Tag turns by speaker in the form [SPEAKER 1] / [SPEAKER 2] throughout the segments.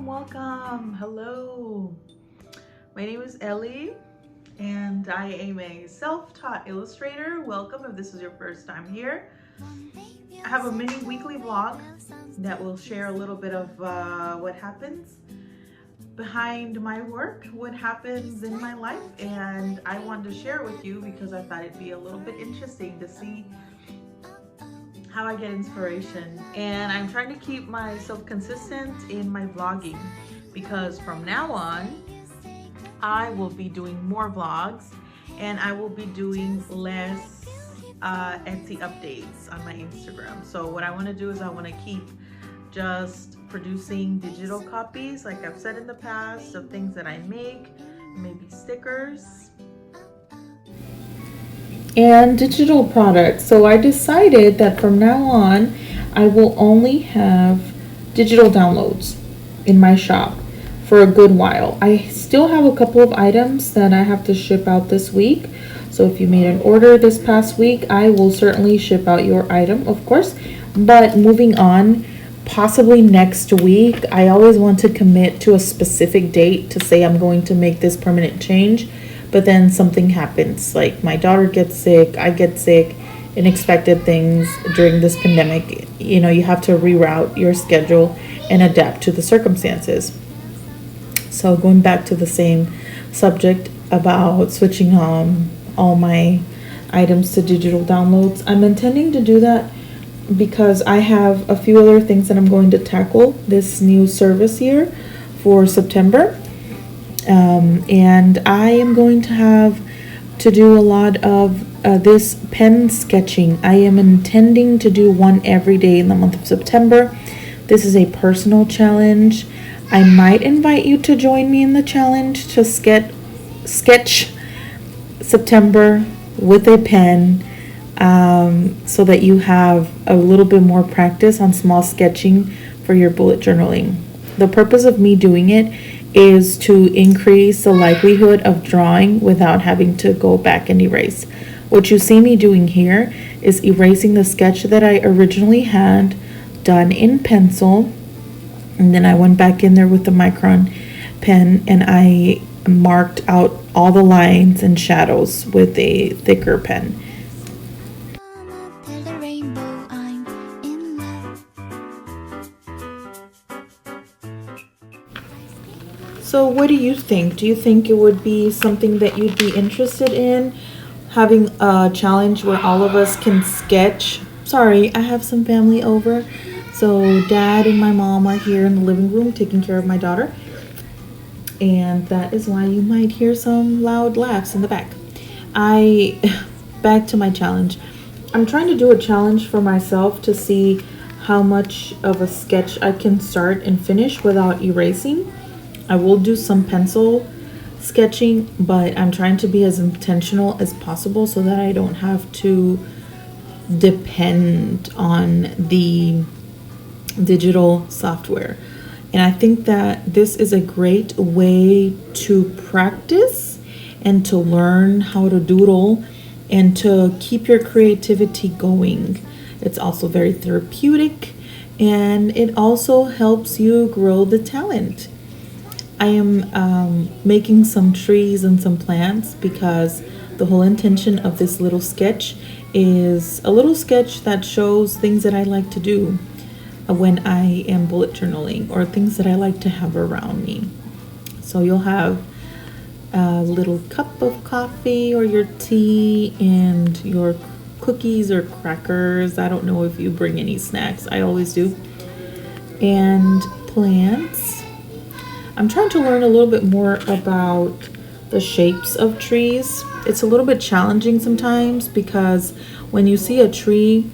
[SPEAKER 1] Welcome. Hello. My name is Ellie and I am a self-taught illustrator. Welcome if this is your first time here. I have a mini weekly vlog that will share a little bit of what happens behind my work, what happens in my life, and I wanted to share with you because I thought it'd be a little bit interesting to see how I get inspiration. And I'm trying to keep myself consistent in my vlogging because from now on I will be doing more vlogs and I will be doing less Etsy updates on my Instagram. So what I want to do is I want to keep just producing digital copies, like I've said in the past, of things that I make, maybe stickers and digital products. So I decided that from now on I will only have digital downloads in my shop for a good while. I still have a couple of items that I have to ship out this week. So if you made an order this past week, I will certainly ship out your item, of course. But moving on, possibly next week, I always want to commit to a specific date to say I'm going to make this permanent change. But then something happens, like my daughter gets sick, I get sick, unexpected things during this pandemic. You know, you have to reroute your schedule and adapt to the circumstances. So going back to the same subject about switching all my items to digital downloads, I'm intending to do that because I have a few other things that I'm going to tackle this new service year for September. And I am going to have to do a lot of this pen sketching. I am intending to do one every day in the month of September. This is a personal challenge. I might invite you to join me in the challenge to sketch September with a pen, so that you have a little bit more practice on small sketching for your bullet journaling. The purpose of me doing it is to increase the likelihood of drawing without having to go back and erase. What you see me doing here is erasing the sketch that I originally had done in pencil, and then I went back in there with the micron pen and I marked out all the lines and shadows with a thicker pen. So what do you think? Do you think it would be something that you'd be interested in? Having a challenge where all of us can sketch. Sorry, I have some family over. So Dad and my mom are here in the living room taking care of my daughter. And that is why you might hear some loud laughs in the back. Back to my challenge. I'm trying to do a challenge for myself to see how much of a sketch I can start and finish without erasing. I will do some pencil sketching, but I'm trying to be as intentional as possible so that I don't have to depend on the digital software. And I think that this is a great way to practice and to learn how to doodle and to keep your creativity going. It's also very therapeutic and it also helps you grow the talent. I am making some trees and some plants because the whole intention of this little sketch is a little sketch that shows things that I like to do when I am bullet journaling or things that I like to have around me. So you'll have a little cup of coffee or your tea and your cookies or crackers. I don't know if you bring any snacks. I always do. And plants. I'm trying to learn a little bit more about the shapes of trees. It's a little bit challenging sometimes because when you see a tree,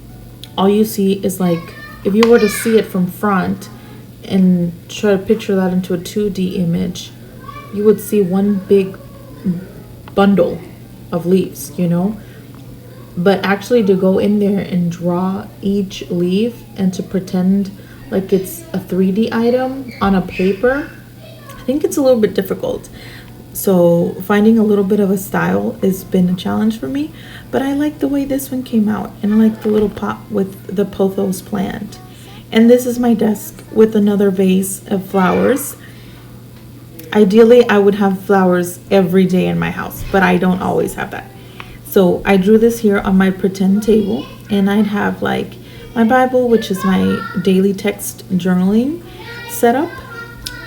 [SPEAKER 1] all you see is like, if you were to see it from front and try to picture that into a 2D image, you would see one big bundle of leaves, you know? But actually to go in there and draw each leaf and to pretend like it's a 3D item on a paper, I think it's a little bit difficult. So finding a little bit of a style has been a challenge for me, but I like the way this one came out, and I like the little pot with the pothos plant. And this is my desk with another vase of flowers. Ideally, I would have flowers every day in my house, but I don't always have that. So I drew this here on my pretend table, and I'd have like my Bible, which is my daily text journaling setup,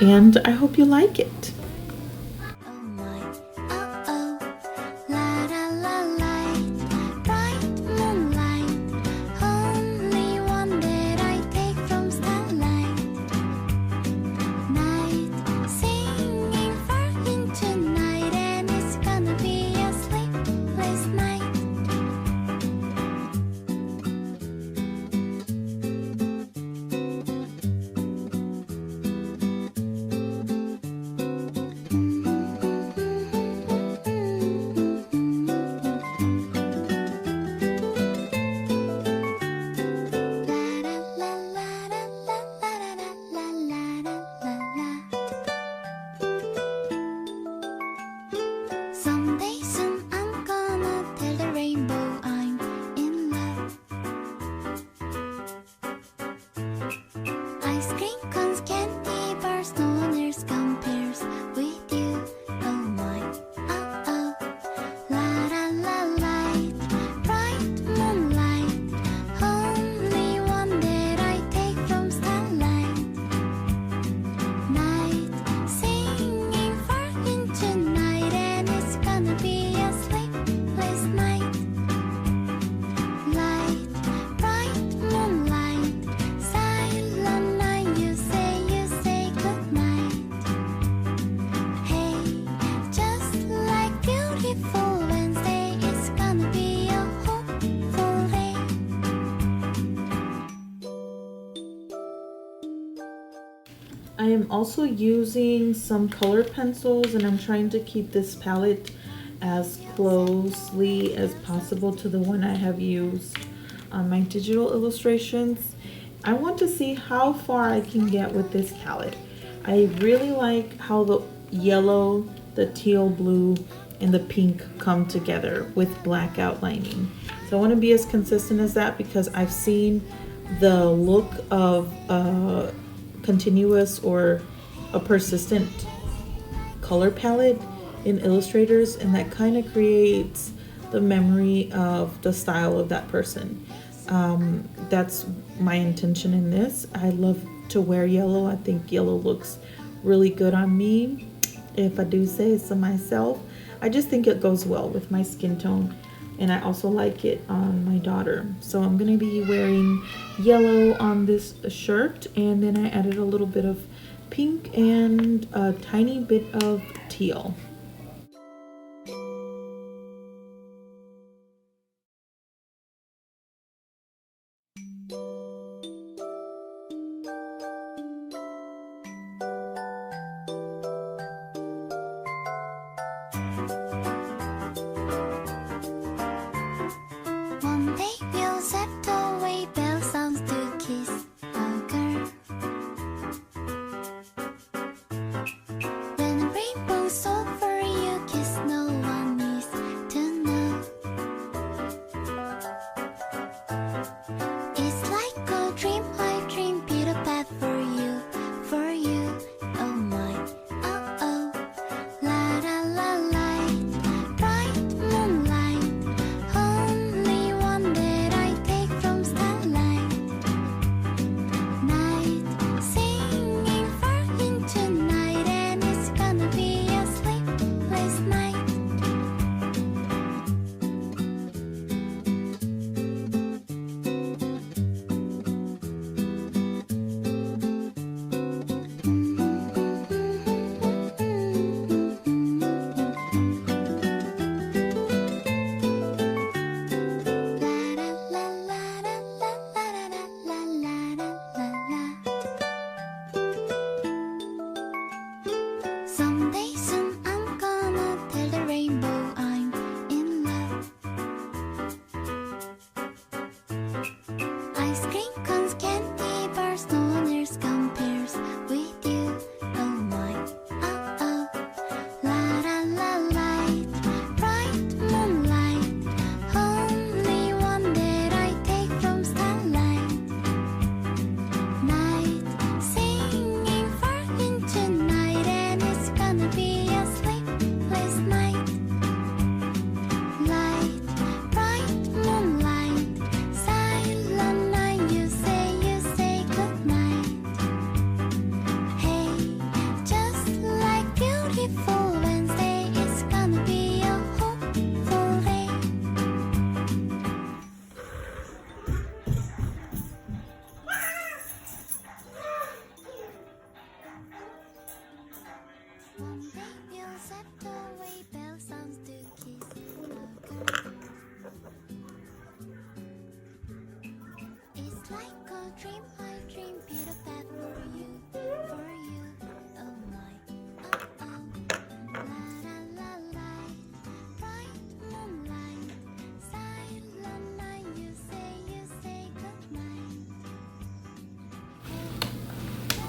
[SPEAKER 1] and I hope you like it. I am also using some color pencils, and I'm trying to keep this palette as closely as possible to the one I have used on my digital illustrations. I want to see how far I can get with this palette. I really like how the yellow, the teal blue, and the pink come together with black outlining. So I want to be as consistent as that because I've seen the look of continuous or a persistent color palette in illustrators, and that kind of creates the memory of the style of that person. That's my intention in this. I love to wear yellow. I think yellow looks really good on me, if I do say so myself. I just think it goes well with my skin tone, and I also like it on my daughter. So I'm gonna be wearing yellow on this shirt, and then I added a little bit of pink and a tiny bit of teal.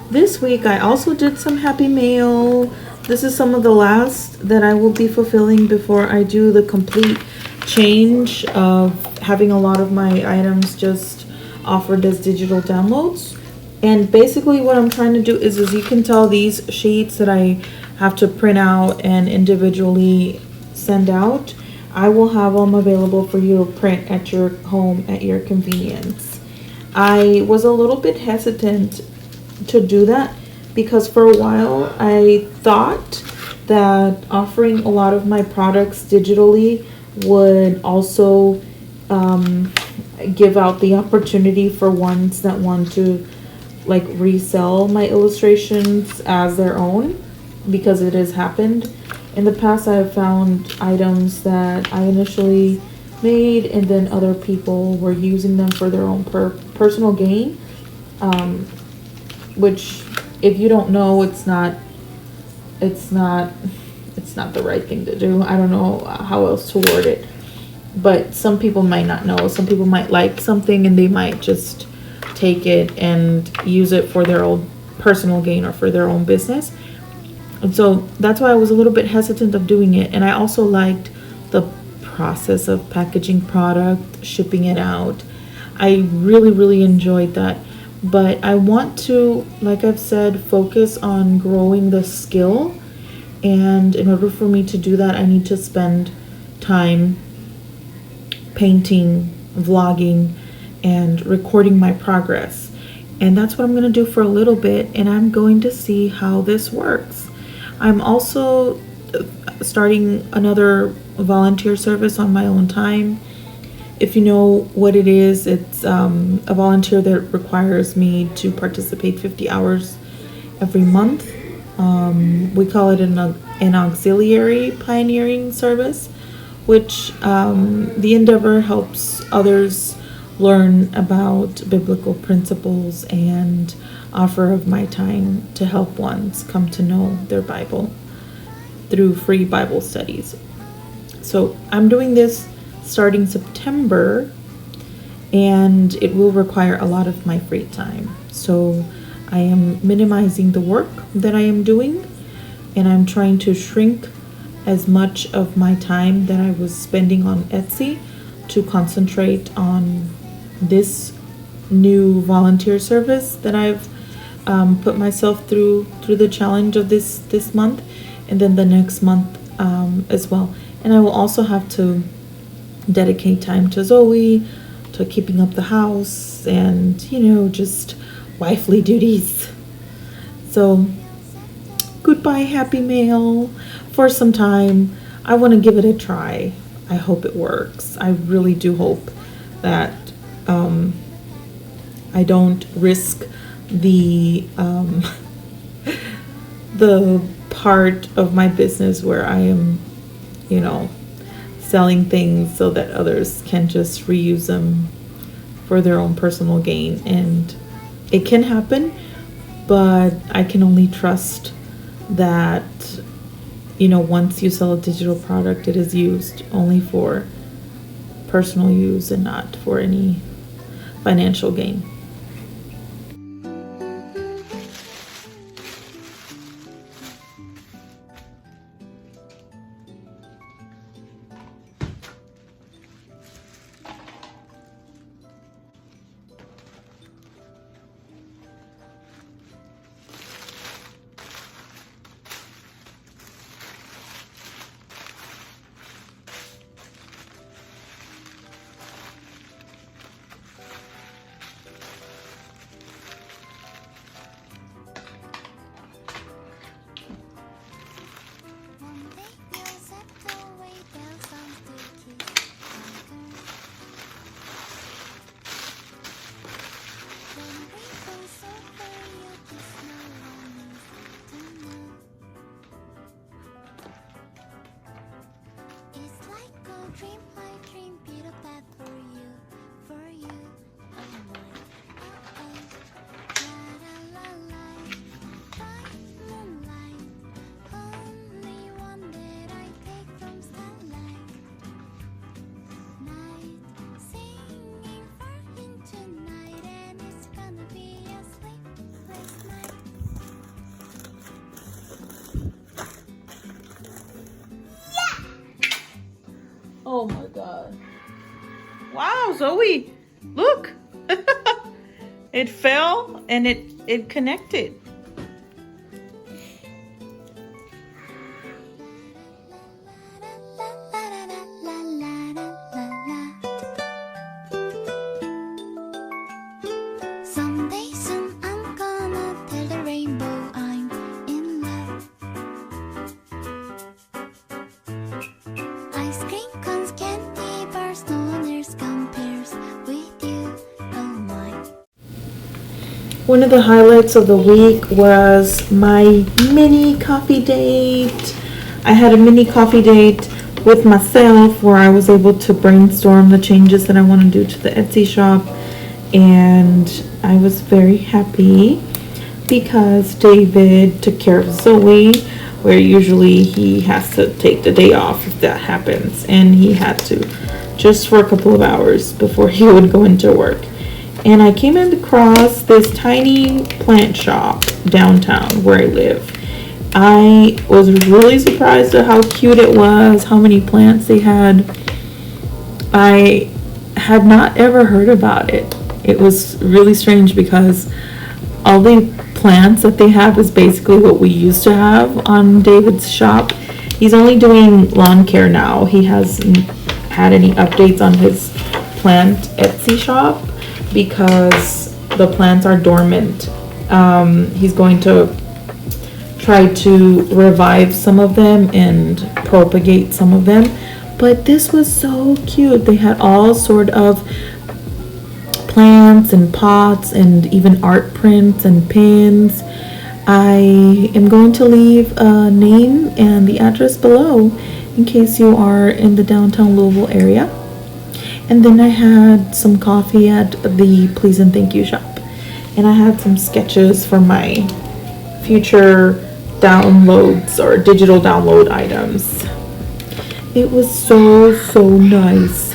[SPEAKER 1] This week I also did some happy mail. This is some of the last that I will be fulfilling before I do the complete change of having a lot of my items just offered as digital downloads. And basically what I'm trying to do is, as you can tell, these sheets that I have to print out and individually send out, I will have them available for you to print at your home at your convenience. I was a little bit hesitant to do that because for a while I thought that offering a lot of my products digitally would also give out the opportunity for ones that want to like resell my illustrations as their own, because it has happened in the past. I have found items that I initially made and then other people were using them for their own personal gain, which if you don't know, it's not the right thing to do. I don't know how else to word it, but some people might not know. Some people might like something and they might just take it and use it for their own personal gain or for their own business. And so that's why I was a little bit hesitant of doing it. And I also liked the process of packaging product, shipping it out. I really enjoyed that. But I want to, like I've said, focus on growing the skill. And in order for me to do that, I need to spend time painting, vlogging, and recording my progress. And that's what I'm going to do for a little bit, and I'm going to see how this works. I'm also starting another volunteer service on my own time. If you know what it is, it's a volunteer that requires me to participate 50 hours every month. We call it an auxiliary pioneering service, which the endeavor helps others learn about biblical principles and offer of my time to help ones come to know their Bible through free Bible studies. So I'm doing this starting September, and it will require a lot of my free time. So I am minimizing the work that I am doing, and I'm trying to shrink as much of my time that I was spending on Etsy to concentrate on this new volunteer service that I've put myself through the challenge of this month, and then the next month as well. And I will also have to dedicate time to Zoe, to keeping up the house, and just wifely duties. So goodbye happy mail for some time. I want to give it a try. I hope it works. I really do hope that I don't risk the part of my business where I am, selling things so that others can just reuse them for their own personal gain. And it can happen, but I can only trust that, once you sell a digital product, it is used only for personal use and not for any financial gain. Oh my god. Wow, Zoe, look. It fell and it connected.
[SPEAKER 2] Someday soon I'm gonna tell the rainbow I'm in love. Ice cream cones, candy bars, no one else compares with you, oh my.
[SPEAKER 1] One of the highlights of the week was my mini coffee date. I had a mini coffee date with myself where I was able to brainstorm the changes that I want to do to the Etsy shop, and I was very happy because David took care of Zoe, where usually he has to take the day off if that happens, and he had to just for a couple of hours before he would go into work. And I came across this tiny plant shop downtown where I live. I was really surprised at how cute it was, how many plants they had. I had not ever heard about it. It was really strange because all the plants that they have is basically what we used to have on David's shop. He's only doing lawn care now. He hasn't had any updates on his plant Etsy shop because the plants are dormant. He's going to try to revive some of them and propagate some of them. But this was so cute. They had all sort of plants and pots and even art prints and pins. I am going to leave a name and the address below in case you are in the downtown Louisville area. And then I had some coffee at the Please and Thank You shop. And I had some sketches for my future downloads or digital download items. It was so nice.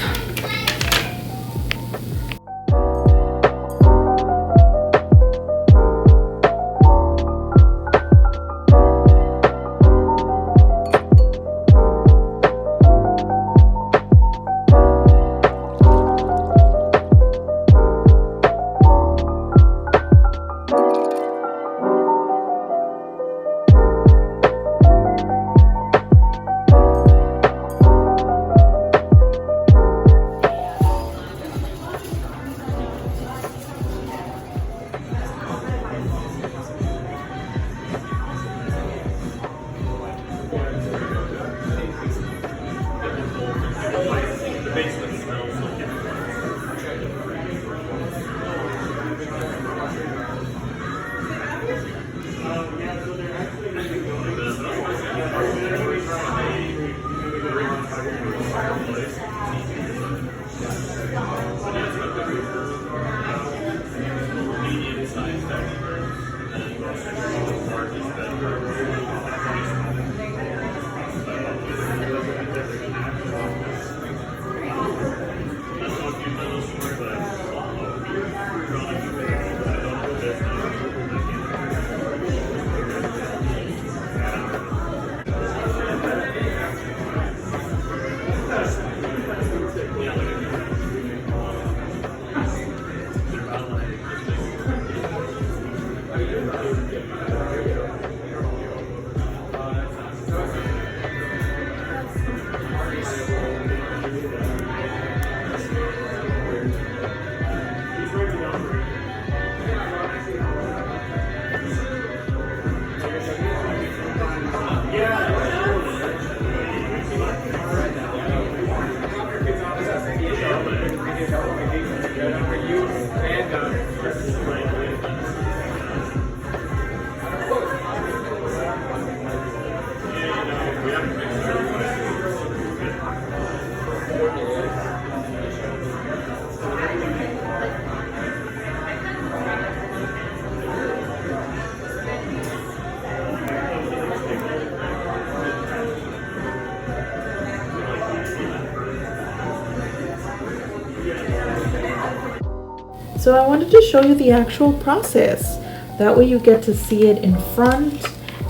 [SPEAKER 1] So I wanted to show you the actual process. That way you get to see it in front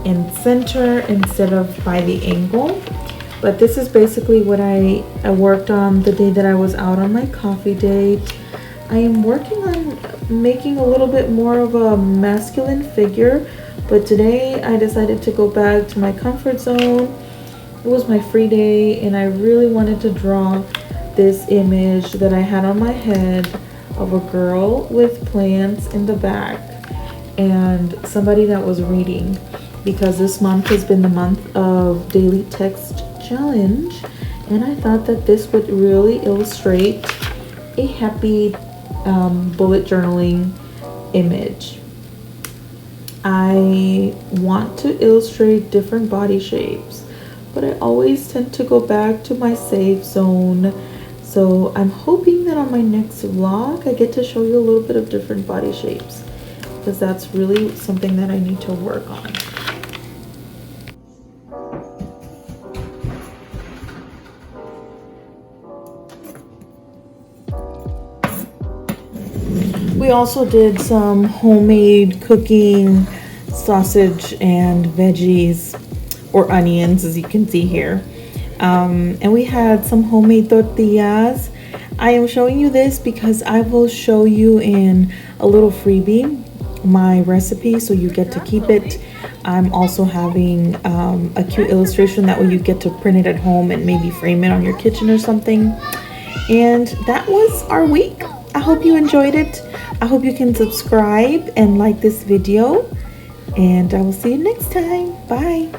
[SPEAKER 1] and center instead of by the angle. But this is basically what I worked on the day that I was out on my coffee date. I am working on making a little bit more of a masculine figure, but today I decided to go back to my comfort zone. It was my free day and I really wanted to draw this image that I had on my head of a girl with plants in the back and somebody that was reading, because this month has been the month of daily text challenge, and I thought that this would really illustrate a happy bullet journaling image. I want to illustrate different body shapes, but I always tend to go back to my safe zone. So I'm hoping that on my next vlog I get to show you a little bit of different body shapes, because that's really something that I need to work on. We also did some homemade cooking, sausage and veggies, or onions, as you can see here. And we had some homemade tortillas. I am showing you this because I will show you in a little freebie my recipe, so you get to keep it. I'm also having a cute illustration that way you get to print it at home and maybe frame it on your kitchen or something. And that was our week. I hope you enjoyed it. I hope you can subscribe and like this video, and I will see you next time. Bye.